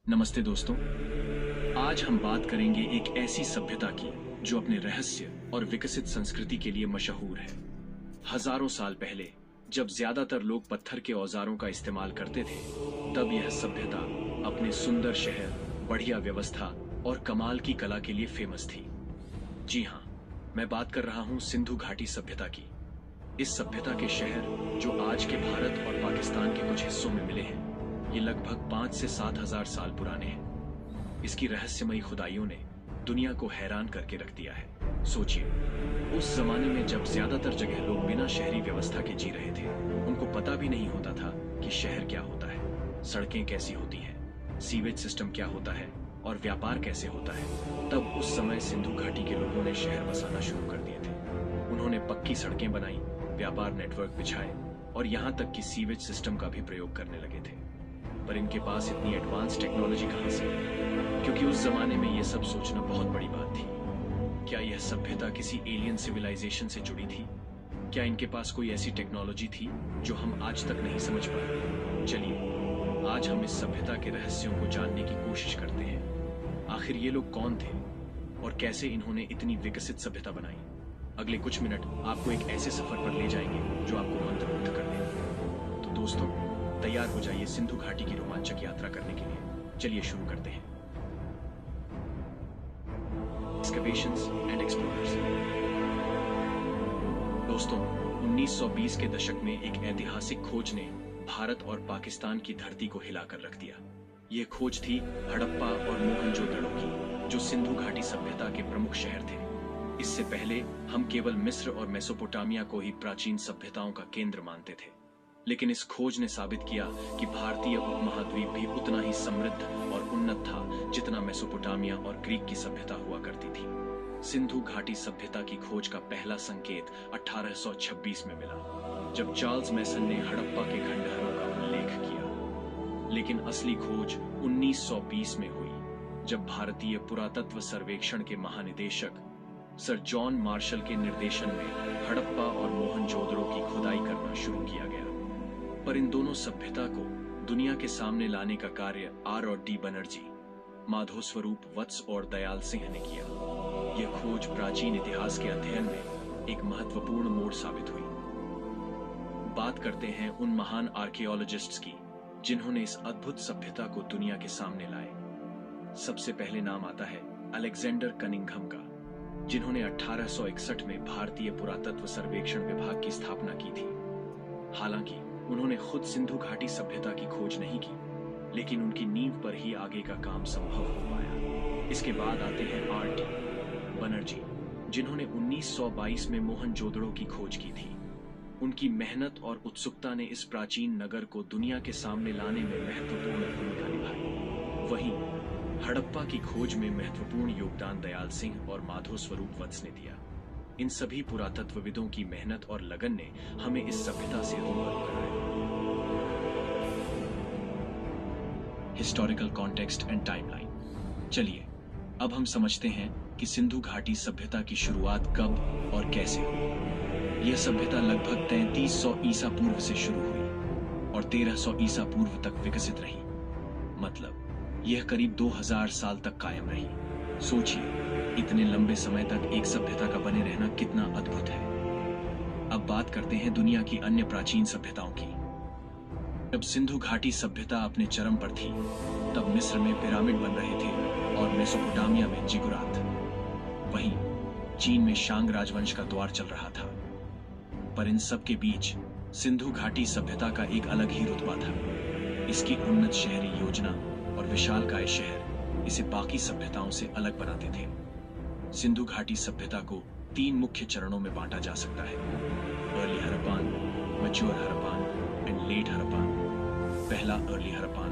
नमस्ते दोस्तों, आज हम बात करेंगे एक ऐसी सभ्यता की जो अपने रहस्य और विकसित संस्कृति के लिए मशहूर है। हजारों साल पहले जब ज्यादातर लोग पत्थर के औजारों का इस्तेमाल करते थे, तब यह सभ्यता अपने सुंदर शहर, बढ़िया व्यवस्था और कमाल की कला के लिए फेमस थी। जी हाँ, मैं बात कर रहा हूँ सिंधु घाटी सभ्यता की। इस सभ्यता के शहर जो आज के भारत और पाकिस्तान के कुछ हिस्सों में मिले हैं, ये लगभग 5 से 7 हजार साल पुराने हैं। इसकी रहस्यमयी खुदाइयों ने दुनिया को हैरान करके रख दिया है। सोचिए, उस जमाने में जब ज्यादातर जगह लोग बिना शहरी व्यवस्था के जी रहे थे, उनको पता भी नहीं होता था कि शहर क्या होता है, सड़कें कैसी होती हैं, सीवेज सिस्टम क्या होता है और व्यापार कैसे होता है। तब उस समय सिंधु घाटी के लोगों ने शहर बसाना शुरू कर दिए थे। उन्होंने पक्की सड़कें बनाई, व्यापार नेटवर्क बिछाए और यहाँ तक कि सीवेज सिस्टम का भी प्रयोग करने लगे थे। पर इनके पास इतनी एडवांस टेक्नोलॉजी कहां से? क्योंकि उस जमाने में यह सब सोचना बहुत बड़ी बात थी। क्या यह सभ्यता किसी एलियन सिविलाइजेशन से जुड़ी थी? क्या इनके पास कोई ऐसी टेक्नोलॉजी थी जो हम आज तक नहीं समझ पाए? चलिए, आज हम इस सभ्यता के रहस्यों को जानने की कोशिश करते हैं। आखिर ये लोग कौन थे और कैसे इन्होंने इतनी विकसित सभ्यता बनाई? अगले कुछ मिनट आपको एक ऐसे सफर पर ले जाएंगे जो आपको मंत्रमुग्ध कर देंगे। तो दोस्तों, तैयार हो जाइए सिंधु घाटी की रोमांचक यात्रा करने के लिए। चलिए शुरू करते हैं। Excavations and explorers. दोस्तों, 1920 के दशक में एक ऐतिहासिक खोज ने भारत और पाकिस्तान की धरती को हिलाकर रख दिया। यह खोज थी हड़प्पा और मोहनजोदड़ो की, जो सिंधु घाटी सभ्यता के प्रमुख शहर थे। इससे पहले हम केवल मिस्र और मेसोपोटामिया को ही प्राचीन सभ्यताओं का केंद्र मानते थे, लेकिन इस खोज ने साबित किया कि भारतीय उपमहाद्वीप भी उतना ही समृद्ध और उन्नत था जितना मेसोपोटामिया और ग्रीक की सभ्यता हुआ करती थी। सिंधु घाटी सभ्यता की खोज का पहला संकेत 1826 में मिला, जब चार्ल्स मैसन ने हड़प्पा के खंडहरों का उल्लेख किया। लेकिन असली खोज 1920 में हुई, जब भारतीय पुरातत्व सर्वेक्षण के महानिदेशक सर जॉन मार्शल के निर्देशन में हड़प्पा और मोहनजोदड़ो की खुदाई करना शुरू किया गया। पर इन दोनों सभ्यता को दुनिया के सामने लाने का कार्य आर और डी बनर्जी, माधो स्वरूप वत्स और दयाल सिंह ने किया। यह खोज प्राचीन इतिहास के अध्ययन में एक महत्वपूर्ण मोड़ साबित हुई। बात करते हैं उन महान आर्कियोलॉजिस्ट्स की जिन्होंने इस अद्भुत सभ्यता को दुनिया के सामने लाए। सबसे पहले नाम आता है अलेक्जेंडर कनिंघम का, जिन्होंने 1861 में भारतीय पुरातत्व सर्वेक्षण विभाग की स्थापना की थी। हालांकि उन्होंने खुद सिंधु घाटी सभ्यता की खोज नहीं की, लेकिन उनकी नींव पर ही आगे का काम संभव हो पाया। इसके बाद आते हैं आर.टी. बनर्जी, जिन्होंने 1922 में मोहनजोदड़ो की खोज की थी। उनकी मेहनत और उत्सुकता ने इस प्राचीन नगर को दुनिया के सामने लाने में महत्वपूर्ण भूमिका निभाई। वहीं हड़प्पा की खोज में महत्वपूर्ण योगदान दयाल सिंह और माधो स्वरूप वत्स ने दिया। इन सभी पुरातत्वविदों की मेहनत और लगन ने हमें इस सभ्यता से रूबरू कराया। Historical context and timeline. चलिए, अब हम समझते हैं कि सिंधु घाटी सभ्यता की शुरुआत कब और कैसे हुई। यह सभ्यता लगभग 3300 ईसा पूर्व से शुरू हुई और 1300 ईसा पूर्व तक विकसित रही। मतलब यह करीब 2000 साल तक कायम रही। सोचिए, इतने लंबे समय तक एक सभ्यता का बने रहना कितना अद्भुत है। अब बात करते हैं दुनिया की अन्य प्राचीन सभ्यताओं की। जब सिंधु घाटी सभ्यता अपने चरम पर थी, तब मिस्र में पिरामिड बन रहे थे और मेसोपोटामिया में जिगुरात। वहीं चीन में शांग राजवंश का द्वार चल रहा था। पर इन सब के बीच सिंधु घाटी सभ्यता का एक अलग ही रुतबा था। इसकी उन्नत शहरी योजना और विशालकाय शहर इसे बाकी सभ्यताओं से अलग बनाते थे। सिंधु घाटी सभ्यता को 3 मुख्य चरणों में बांटा जा सकता है: अर्ली हड़प्पान, मैच्योर हड़प्पान एंड लेट हड़प्पान। पहला अर्ली हड़प्पान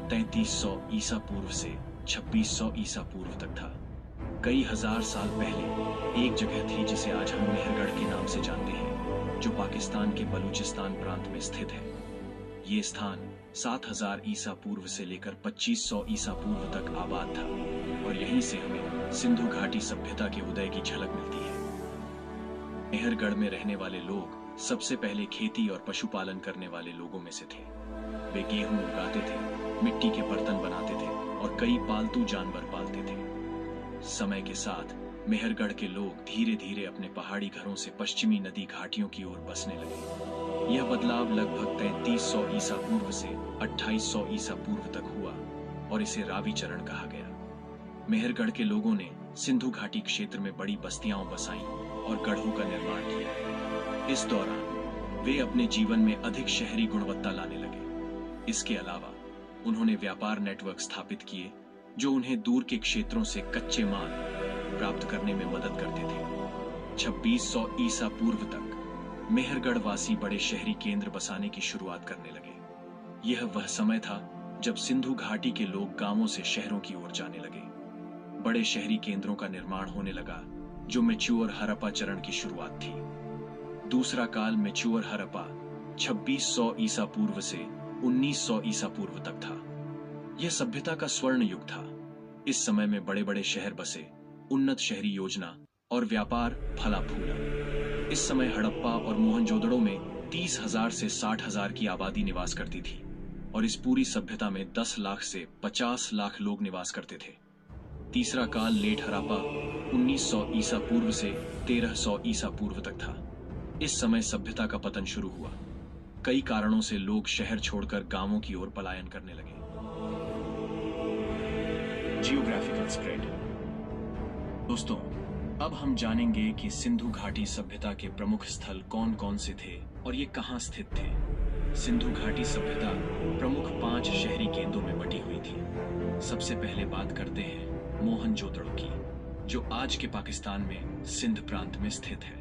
3300 ईसा पूर्व से 2600 ईसा पूर्व तक था। कई हजार साल पहले एक जगह थी जिसे आज हम मेहरगढ़ के नाम से जानते हैं, जो पाकिस्तान के बलूचिस्तान प्रांत में स्थित है। ये स्थान 7000 ईसा पूर्व से लेकर 2500 ईसा पूर्व तक आबाद था और यहीं से हमें सिंधु घाटी सभ्यता के उदय की झलक मिलती है। मेहरगढ़ में रहने वाले लोग सबसे पहले खेती और पशुपालन करने वाले लोगों में से थे। वे गेहूं उगाते थे, मिट्टी के बर्तन बनाते थे कई पालतू जानवर पालते थे। समय के साथ मेहरगढ़ के लोग धीरे धीरे अपने पहाड़ी घरों से पश्चिमी नदी घाटियों की ओर बसने लगे। यह बदलाव लगभग 3300 ईसा पूर्व से 2800 ईसा पूर्व तक हुआ और इसे रावी चरण कहा गया। मेहरगढ़ के लोगों ने सिंधु घाटी क्षेत्र में बड़ी बस्तियां बसाईं और गढ़ों का निर्माण किया। इस दौरान वे अपने जीवन में अधिक शहरी गुणवत्ता लाने लगे। इसके अलावा उन्होंने व्यापार नेटवर्क स्थापित किए जो उन्हें दूर के क्षेत्रों से कच्चे माल प्राप्त करने में मदद करते थे। 2600 ईसा पूर्व तक मेहरगढ़ वासी बड़े शहरी केंद्र बसाने की शुरुआत करने लगे। यह वह समय था जब सिंधु घाटी के लोग गांवों से शहरों की ओर जाने लगे। बड़े शहरी केंद्रों का निर्माण होने लगा जो मैच्योर हड़प्पा चरण की शुरुआत थी। दूसरा काल मैच्योर हड़प्पा 2600 ईसा पूर्व से 1900 ईसा पूर्व तक था। यह सभ्यता का स्वर्ण युग था। इस समय में बड़े बड़े शहर बसे, उन्नत शहरी योजना और व्यापार फला फूला। इस समय हड़प्पा और मोहनजोदड़ो में 30,000 से 60,000 की आबादी निवास करती थी और इस पूरी सभ्यता में 10 लाख से 50 लाख लोग निवास करते थे। तीसरा काल लेट हड़प्पा 1900 ईसा पूर्व से 1300 ईसा पूर्व तक था। इस समय सभ्यता का पतन शुरू हुआ। कई कारणों से लोग शहर छोड़कर गांवों की ओर पलायन करने लगे। Geographical spread. दोस्तों, अब हम जानेंगे कि सिंधु घाटी सभ्यता के प्रमुख स्थल कौन कौन से थे और ये कहां स्थित थे। सिंधु घाटी सभ्यता प्रमुख 5 शहरी केंद्रों में बटी हुई थी। सबसे पहले बात करते हैं मोहनजोदड़ो की, जो आज के पाकिस्तान में सिंध प्रांत में स्थित है।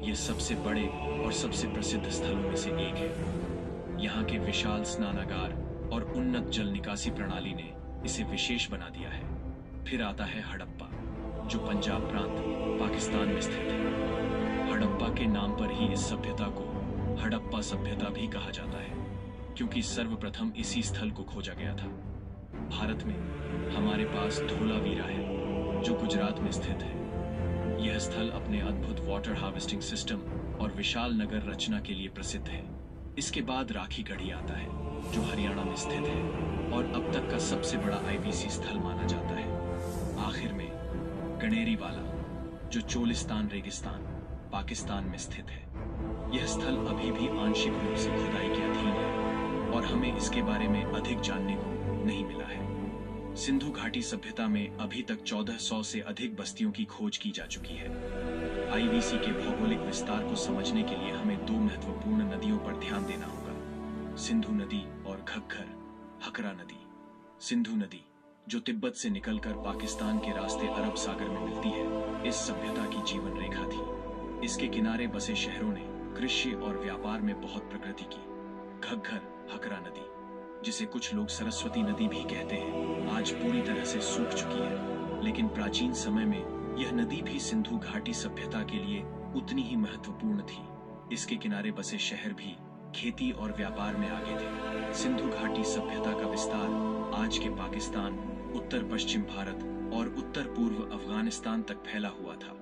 यह सबसे बड़े और सबसे प्रसिद्ध स्थलों में से एक है। यहाँ के विशाल स्नानागार और उन्नत जल निकासी प्रणाली ने इसे विशेष बना दिया है। फिर आता है हड़प्पा, जो पंजाब प्रांत पाकिस्तान में स्थित है। हड़प्पा के नाम पर ही इस सभ्यता को हड़प्पा सभ्यता भी कहा जाता है, क्योंकि सर्वप्रथम इसी स्थल को खोजा गया था। भारत में हमारे पास धोलावीरा है, जो गुजरात में स्थित है। यह स्थल अपने अद्भुत वाटर हार्वेस्टिंग सिस्टम और विशाल नगर रचना के लिए प्रसिद्ध है। इसके बाद राखीगढ़ी आता है, जो हरियाणा में स्थित है और अब तक का सबसे बड़ा आईवीसी स्थल माना जाता है। आखिर में गणेरीवाला, जो चोलिस्तान रेगिस्तान पाकिस्तान में स्थित है। यह स्थल अभी भी आंशिक रूप से खुदाई के अधीन है और हमें इसके बारे में अधिक जानने को नहीं मिला है। सिंधु घाटी सभ्यता में अभी तक 1400 से अधिक बस्तियों की खोज की जा चुकी है। आईवीसी के भौगोलिक विस्तार को समझने के लिए हमें 2 महत्वपूर्ण नदियों पर ध्यान देना होगा, सिंधु नदी और घग्गर हकरा नदी। सिंधु नदी, जो तिब्बत से निकलकर पाकिस्तान के रास्ते अरब सागर में मिलती है, इस सभ्यता की जीवन रेखा थी। इसके किनारे बसे शहरों ने कृषि और व्यापार में बहुत प्रगति की। घग्गर हकरा नदी, जिसे कुछ लोग सरस्वती नदी भी कहते हैं, आज पूरी तरह से सूख चुकी है, लेकिन प्राचीन समय में यह नदी भी सिंधु घाटी सभ्यता के लिए उतनी ही महत्वपूर्ण थी। इसके किनारे बसे शहर भी खेती और व्यापार में आगे थे। सिंधु घाटी सभ्यता का विस्तार आज के पाकिस्तान, उत्तर पश्चिम भारत और उत्तर पूर्व अफगानिस्तान तक फैला हुआ था।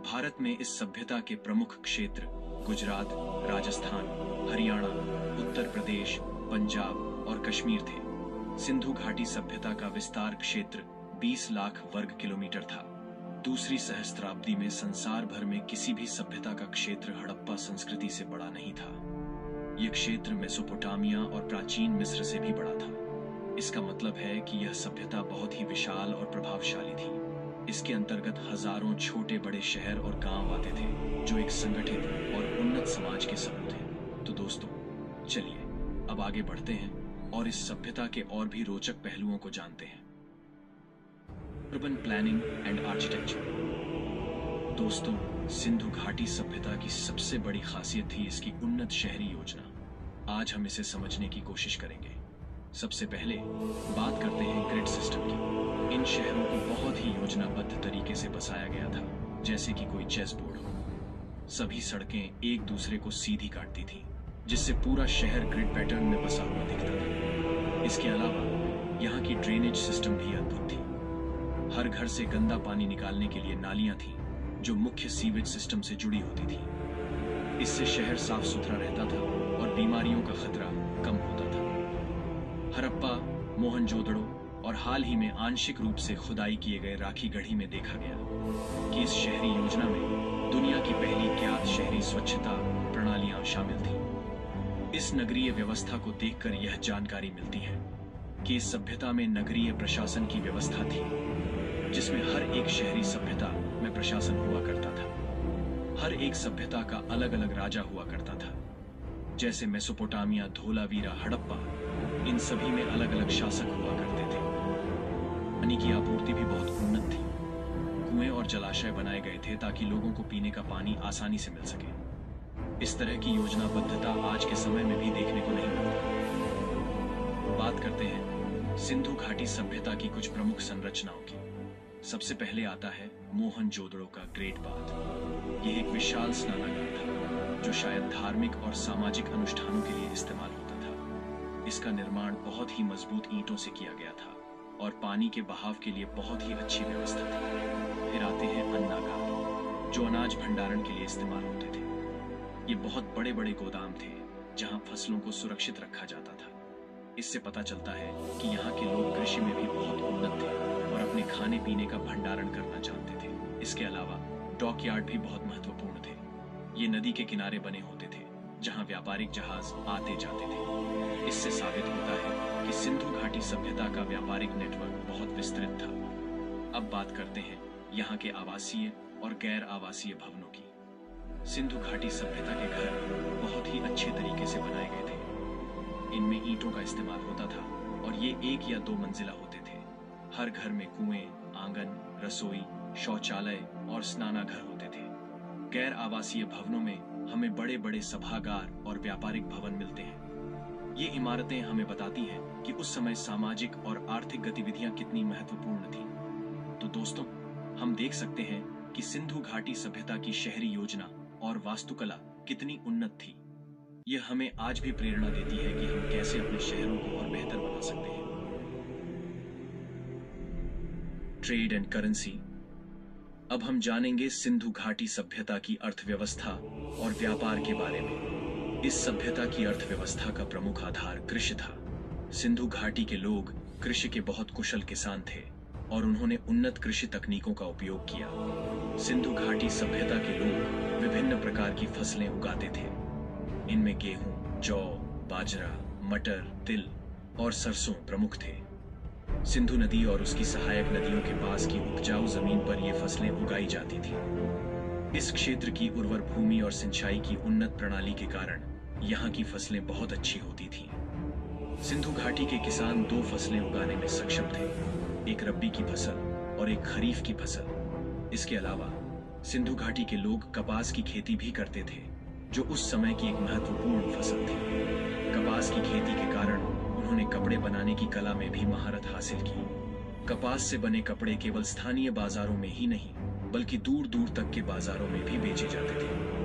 भारत में इस सभ्यता के प्रमुख क्षेत्र गुजरात, राजस्थान, हरियाणा, उत्तर प्रदेश, पंजाब और कश्मीर थे। सिंधु घाटी सभ्यता का विस्तार क्षेत्र 20 लाख वर्ग किलोमीटर था। दूसरी सहस्त्राब्दी में संसार भर में किसी भी सभ्यता का क्षेत्र हड़प्पा संस्कृति से बड़ा नहीं था। यह क्षेत्र मेसोपोटामिया और प्राचीन मिस्र से भी बड़ा था। इसका मतलब है कि यह सभ्यता बहुत ही विशाल और प्रभावशाली थी। इसके अंतर्गत हजारों छोटे बड़े शहर और गांव आते थे, जो एक संगठित और उन्नत समाज के समूह थे। तो दोस्तों, चलिए अब आगे बढ़ते हैं और इस सभ्यता के और भी रोचक पहलुओं को जानते हैं। Urban planning and architecture. दोस्तों, सिंधु घाटी सभ्यता की सबसे बड़ी खासियत थी इसकी उन्नत शहरी योजना। आज हम इसे समझने की कोशिश करेंगे। सबसे पहले बात करते हैं ग्रिड सिस्टम की। इन शहरों को बहुत ही योजनाबद्ध तरीके से बसाया गया था, जैसे कि कोई चेस बोर्ड हो। सभी सड़कें एक दूसरे को सीधी काटती थी, जिससे पूरा शहर ग्रिड पैटर्न में बसा हुआ दिखता था। इसके अलावा यहाँ की ड्रेनेज सिस्टम भी अद्भुत थी। हर घर से गंदा पानी निकालने के लिए नालियां थीं, जो मुख्य सीवेज सिस्टम से जुड़ी होती थी। इससे शहर साफ सुथरा रहता था और बीमारियों का खतरा कम होता था। हड़प्पा, मोहनजोदड़ो और हाल ही में आंशिक रूप से खुदाई किए गए राखी गढ़ी में देखा गया कि इस शहरी योजना में दुनिया की पहली ज्ञात शहरी स्वच्छता प्रणालियां शामिल थी। इस नगरीय व्यवस्था को देखकर यह जानकारी मिलती है कि इस सभ्यता में नगरीय प्रशासन की व्यवस्था थी, जिसमें हर एक शहरी सभ्यता में प्रशासन हुआ करता था। हर एक सभ्यता का अलग अलग राजा हुआ करता था। जैसे मेसोपोटामिया, धोलावीरा, हड़प्पा, इन सभी में अलग अलग शासक हुआ करते थे। पानी की आपूर्ति भी बहुत उन्नत थी। कुएं और जलाशय बनाए गए थे ताकि लोगों को पीने का पानी आसानी से मिल सके। इस तरह की योजनाबद्धता आज के समय में भी देखने को नहीं मिलती। बात करते हैं सिंधु घाटी सभ्यता की कुछ प्रमुख संरचनाओं की। सबसे पहले आता है मोहनजोदड़ो का ग्रेट बाथ। यह एक विशाल स्नानागार था जो शायद धार्मिक और सामाजिक अनुष्ठानों के लिए इस्तेमाल होता था। इसका निर्माण बहुत ही मजबूत ईंटों से किया गया था और पानी के बहाव के लिए बहुत ही अच्छी व्यवस्था थी। फिर आते हैं अन्नागार, जो अनाज भंडारण के लिए इस्तेमाल होते थे। ये बहुत बड़े बड़े गोदाम थे जहां फसलों को सुरक्षित रखा जाता था। इससे पता चलता है कि यहाँ के लोग कृषि में भी बहुत उन्नत थे और अपने खाने पीने का भंडारण करना जानते थे। इसके अलावा डॉकयार्ड भी बहुत महत्वपूर्ण थे। ये नदी के किनारे बने होते थे जहां व्यापारिक जहाज आते जाते थे। इससे साबित होता है कि सिंधु घाटी सभ्यता का व्यापारिक नेटवर्क बहुत विस्तृत था। अब बात करते हैं यहाँ के आवासीय और गैर आवासीय भवनों की। सिंधु घाटी सभ्यता के घर बहुत ही अच्छे तरीके से बनाए गए थे। इनमें ईंटों का इस्तेमाल होता था और ये 1 या 2 मंजिला होते थे। हर घर में कुएं, आंगन, रसोई, शौचालय और स्नानाघर होते थे। गैर आवासीय भवनों में हमें बड़े बड़े सभागार और व्यापारिक भवन मिलते हैं। ये इमारतें हमें बताती हैं कि उस समय सामाजिक और आर्थिक गतिविधियां कितनी महत्वपूर्ण थी। तो दोस्तों, हम देख सकते हैं कि सिंधु घाटी सभ्यता की शहरी योजना और वास्तुकला कितनी उन्नत थी। यह हमें आज भी प्रेरणा देती है कि हम कैसे अपने शहरों को और बेहतर बना सकते हैं। Trade and currency. अब हम जानेंगे सिंधु घाटी सभ्यता की अर्थव्यवस्था और व्यापार के बारे में। इस सभ्यता की अर्थव्यवस्था का प्रमुख आधार कृषि था। सिंधु घाटी के लोग कृषि के बहुत कुशल किसान थे और उन्होंने उन्नत कृषि तकनीकों का उपयोग किया। सिंधु घाटी सभ्यता के लोग विभिन्न प्रकार की फसलें उगाते थे। इनमें गेहूं, जौ, बाजरा, मटर, तिल और सरसों प्रमुख थे। सिंधु नदी और उसकी सहायक नदियों के पास की उपजाऊ जमीन पर ये फसलें उगाई जाती थी। इस क्षेत्र की उर्वर भूमि और सिंचाई की उन्नत प्रणाली के कारण यहाँ की फसलें बहुत अच्छी होती थीं। सिंधु घाटी के किसान 2 फसलें उगाने में सक्षम थे, एक रब्बी की फसल और एक खरीफ की फसल। इसके अलावा सिंधु घाटी के लोग कपास की खेती भी करते थे, जो उस समय की एक महत्वपूर्ण फसल थी। कपास की खेती के कारण उन्होंने कपड़े बनाने की कला में भी महारत हासिल की। कपास से बने कपड़े केवल स्थानीय बाजारों में ही नहीं, बल्कि दूर दूर तक के बाजारों में भी बेचे जाते थे।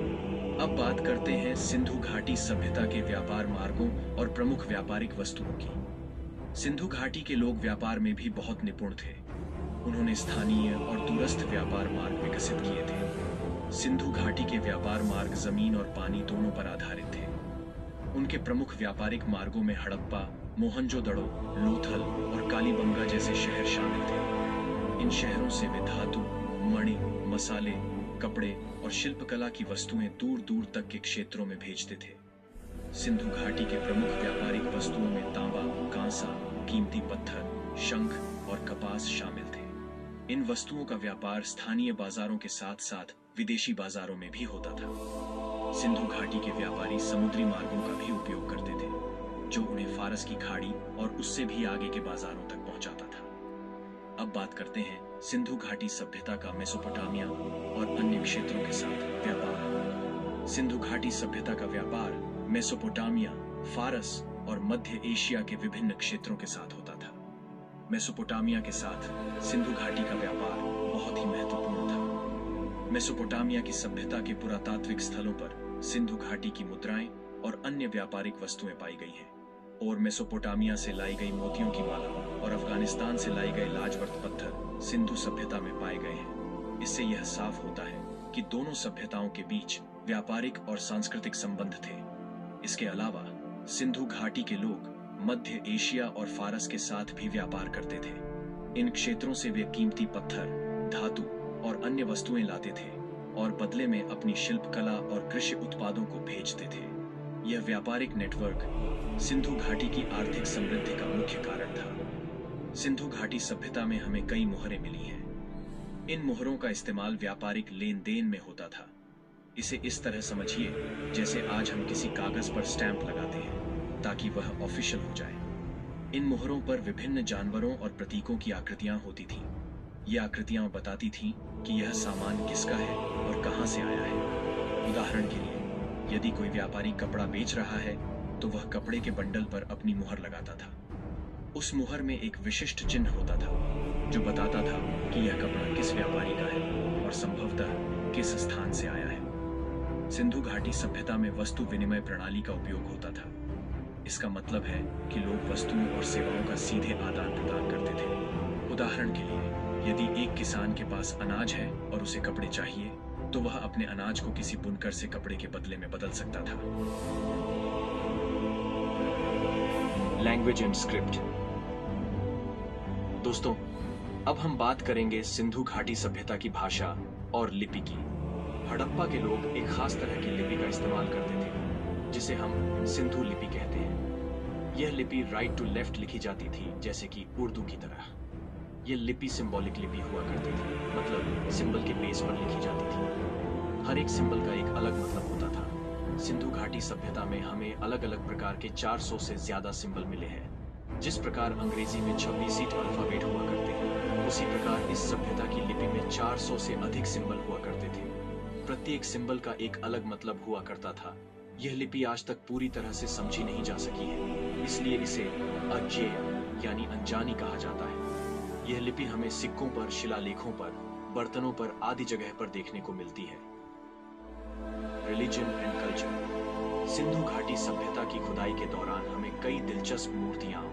अब बात करते हैं सिंधु घाटी सभ्यता के व्यापार मार्गों और प्रमुख व्यापारिक वस्तुओं की। सिंधु घाटी के लोग व्यापार में भी बहुत निपुण थे। उन्होंने स्थानीय और दूरस्थ व्यापार मार्ग विकसित किए थे। सिंधु घाटी के व्यापार मार्ग जमीन और पानी दोनों पर आधारित थे। उनके प्रमुख व्यापारिक मार्गों में हड़प्पा, मोहनजोदड़ो, लोथल और कालीबंगा जैसे शहर शामिल थे। इन शहरों से वे धातु, मणि, मसाले, कपड़े और शिल्पकला की वस्तुएं दूर दूर तक के क्षेत्रों में भेजते थे। सिंधु घाटी के प्रमुख व्यापारिक वस्तुओं में तांबा, कांसा, कीमती पत्थर, शंख और कपास शामिल थे। इन वस्तुओं का व्यापार स्थानीय बाजारों के साथ साथ विदेशी बाजारों में भी होता था। सिंधु घाटी के व्यापारी समुद्री मार्गों का भी उपयोग करते थे, जो उन्हें फारस की खाड़ी और उससे भी आगे के बाजारों तक पहुंचाता था। अब बात करते हैं सिंधु घाटी सभ्यता का मेसोपोटामिया और अन्य क्षेत्रों के साथ व्यापार। सिंधु घाटी सभ्यता का व्यापार मेसोपोटामिया, फारस और मध्य एशिया के विभिन्न क्षेत्रों के साथ होता था। मेसोपोटामिया के साथ सिंधु घाटी का व्यापार बहुत ही महत्वपूर्ण था। मेसोपोटामिया की सभ्यता के पुरातात्विक स्थलों पर सिंधु घाटी की मुद्राएं और अन्य व्यापारिक वस्तुएं पाई गई हैं, और मेसोपोटामिया से लाई गई मोतियों की माला और अफगानिस्तान से लाई गए लाजवर्त पत्थर सिंधु सभ्यता में पाए गए हैं। इससे यह साफ होता है कि दोनों सभ्यताओं के बीच व्यापारिक और सांस्कृतिक संबंध थे। इसके अलावा सिंधु घाटी के लोग मध्य एशिया और फारस के साथ भी व्यापार करते थे। इन क्षेत्रों से वे कीमती पत्थर, धातु और अन्य वस्तुएं लाते थे और बदले में अपनी शिल्पकला और कृषि उत्पादों को भेजते थे। यह व्यापारिक नेटवर्क सिंधु घाटी की आर्थिक समृद्धि का मुख्य कारण था। सिंधु घाटी सभ्यता में हमें कई मोहरें मिली हैं। इन मोहरों का इस्तेमाल व्यापारिक लेन देन में होता था। इसे इस तरह समझिए जैसे आज हम किसी कागज पर स्टैंप लगाते हैं ताकि वह ऑफिशियल हो जाए। इन मोहरों पर विभिन्न जानवरों और प्रतीकों की आकृतियां होती थीं। ये आकृतियां बताती थीं कि यह सामान किसका है और कहां से आया है। उदाहरण के लिए, यदि कोई व्यापारी कपड़ा बेच रहा है तो वह कपड़े के बंडल पर अपनी मुहर लगाता था। उस मुहर में एक विशिष्ट चिन्ह होता था जो बताता था कि यह कपड़ा किस व्यापारी का है और संभवतः किस स्थान से आया है। सिंधु घाटी सभ्यता में वस्तु विनिमय प्रणाली का उपयोग होता था। इसका मतलब है कि लोग वस्तुओं और सेवाओं का सीधे आदान प्रदान करते थे। उदाहरण के लिए, यदि एक किसान के पास अनाज है और उसे कपड़े चाहिए, तो वह अपने अनाज को किसी बुनकर से कपड़े के बदले में बदल सकता था। Language and script. दोस्तों, अब हम बात करेंगे सिंधु घाटी सभ्यता की भाषा और लिपि की। हड़प्पा के लोग एक खास तरह की लिपि का इस्तेमाल करते थे जिसे हम सिंधु लिपि कहते हैं। यह लिपि राइट टू लेफ्ट लिखी जाती थी, जैसे कि उर्दू की तरह। यह लिपि सिंबॉलिक लिपि हुआ करती थी, मतलब सिंबल के बेस पर लिखी जाती थी। हर एक सिंबल का एक अलग मतलब होता था। सिंधु घाटी सभ्यता में हमें अलग अलग प्रकार के 400 से ज्यादा सिंबल मिले हैं। जिस प्रकार अंग्रेजी में 26 अल्फाबेट हुआ करते हैं, उसी प्रकार इस सभ्यता की लिपि में 400 से अधिक सिंबल हुआ करते थे। प्रत्येक सिंबल का एक अलग मतलब हुआ करता था। यह लिपि आज तक पूरी तरह से समझी नहीं जा सकी है, इसलिए इसे अज्ञेय यानी अनजानी कहा जाता है। यह लिपि हमें सिक्कों पर, शिलालेखों पर, बर्तनों पर आदि जगह पर देखने को मिलती है। Religion and culture. सिंधु घाटी सभ्यता की खुदाई के दौरान हमें कई दिलचस्प मूर्तियां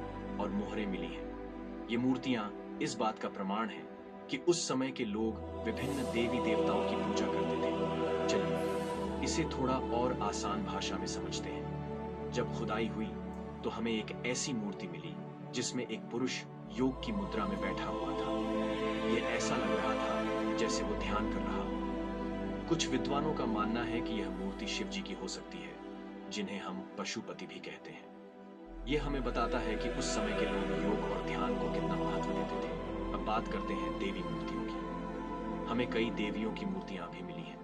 और मोहरें मिली हैं। ये मूर्तियां इस बात का प्रमाण है कि उस समय के लोग विभिन्न देवी देवताओं की पूजा करते थे। चलिए इसे थोड़ा और आसान भाषा में समझते हैं। जब खुदाई हुई तो हमें एक ऐसी मूर्ति मिली जिसमें एक पुरुष योग की मुद्रा में बैठा हुआ था। यह ऐसा लग रहा था जैसे वो ध्यान कर रहा हो। कुछ विद्वानों का मानना है कि यह मूर्ति शिव जी की हो सकती है, जिन्हें हम पशुपति भी कहते हैं। यह हमें बताता है कि उस समय के लोग योग और ध्यान को कितना महत्व देते थे। अब बात करते हैं देवी मूर्तियों की। हमें कई देवियों की मूर्तियां भी मिली हैं।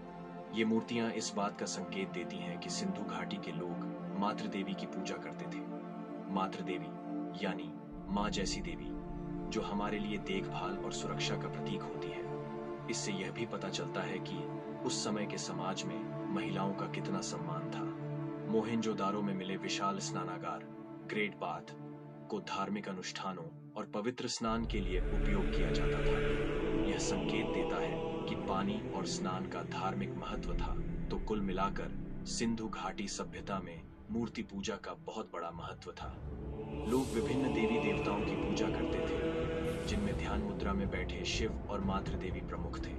ये मूर्तियां इस बात का संकेत देती हैं कि सिंधु घाटी के लोग मातृ देवी की पूजा करते थे। मातृ देवी यानी माँ जैसी देवी, जो हमारे लिए देखभाल और सुरक्षा का प्रतीक होती है। इससे यह भी पता चलता है कि उस समय के समाज में महिलाओं का कितना सम्मान था। मोहेंजोदारो में मिले विशाल स्नानागार, ग्रेट बाथ, को धार्मिक अनुष्ठानों और पवित्र स्नान के लिए उपयोग किया जाता था। यह संकेत देता है कि पानी और स्नान का धार्मिक महत्व था। तो कुल मिलाकर सिंधु घाटी सभ्यता में मूर्ति पूजा का बहुत बड़ा महत्व था। लोग विभिन्न देवी देवताओं की पूजा करते थे, जिनमें ध्यान मुद्रा में बैठे शिव और मातृ देवी प्रमुख थे।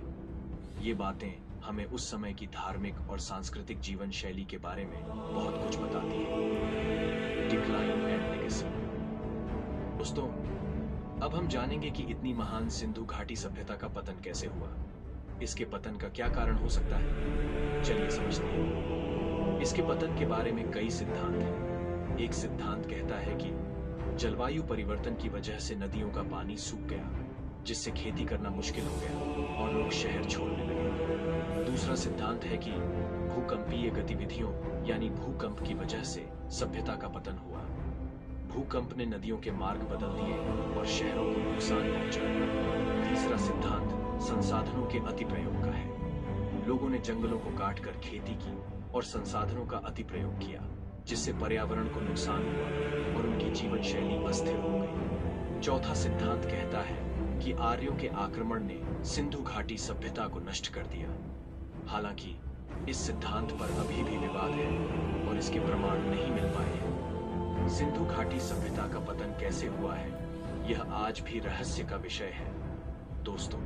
ये बातें हमें उस समय की धार्मिक और सांस्कृतिक जीवन शैली के बारे में बहुत कुछ बताती हैं। Decline and legacy. दोस्तों, अब हम जानेंगे कि इतनी महान सिंधु घाटी सभ्यता का पतन कैसे हुआ। इसके पतन का क्या कारण हो सकता है, चलिए समझते हैं। इसके पतन के बारे में कई सिद्धांत हैं। एक सिद्धांत कहता है कि जलवायु परिवर्तन की वजह से नदियों का पानी सूख गया, जिससे खेती करना मुश्किल हो गया और लोग शहर छोड़ने लगे। दूसरा सिद्धांत है कि भूकंपीय गतिविधियों यानी भूकंप की वजह से सभ्यता का पतन हुआ। भूकंप ने नदियों के मार्ग बदल दिए और शहरों को नुकसान पहुंचा। तीसरा सिद्धांत संसाधनों के अति प्रयोग का है। लोगों ने जंगलों को काटकर खेती की और संसाधनों का अति प्रयोग किया, जिससे पर्यावरण को नुकसान हुआ और उनकी जीवन शैली अस्थिर हो गई। चौथा सिद्धांत कहता है कि आर्यों के आक्रमण ने सिंधु घाटी सभ्यता को नष्ट कर दिया। हालांकि इस सिद्धांत पर अभी भी विवाद है और इसके प्रमाण नहीं मिल पाए हैं। सिंधु घाटी सभ्यता का पतन कैसे हुआ है, यह आज भी रहस्य का विषय है। दोस्तों,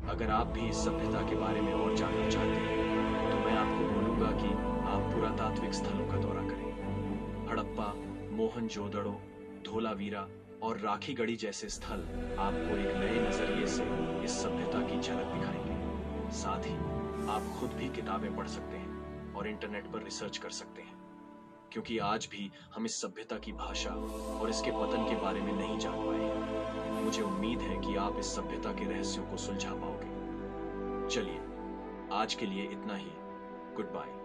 अगर आप भी इस सभ्यता के बारे में और जानना चाहते हैं तो मैं आपको बोलूंगा कि आप पुरातात्विक स्थलों का दौरा करें। हड़प्पा, मोहनजोदड़ो धोलावीरा और राखीगढ़ी जैसे स्थल आपको एक नए नजरिए से इस सभ्यता की झलक दिखाएंगे। साथ ही आप खुद भी किताबें पढ़ सकते हैं और इंटरनेट पर रिसर्च कर सकते हैं, क्योंकि आज भी हम इस सभ्यता की भाषा और इसके पतन के बारे में नहीं जान पाए हैं। मुझे उम्मीद है कि आप इस सभ्यता के रहस्यों को सुलझा पाओगे। चलिए, आज के लिए इतना ही। Good bye.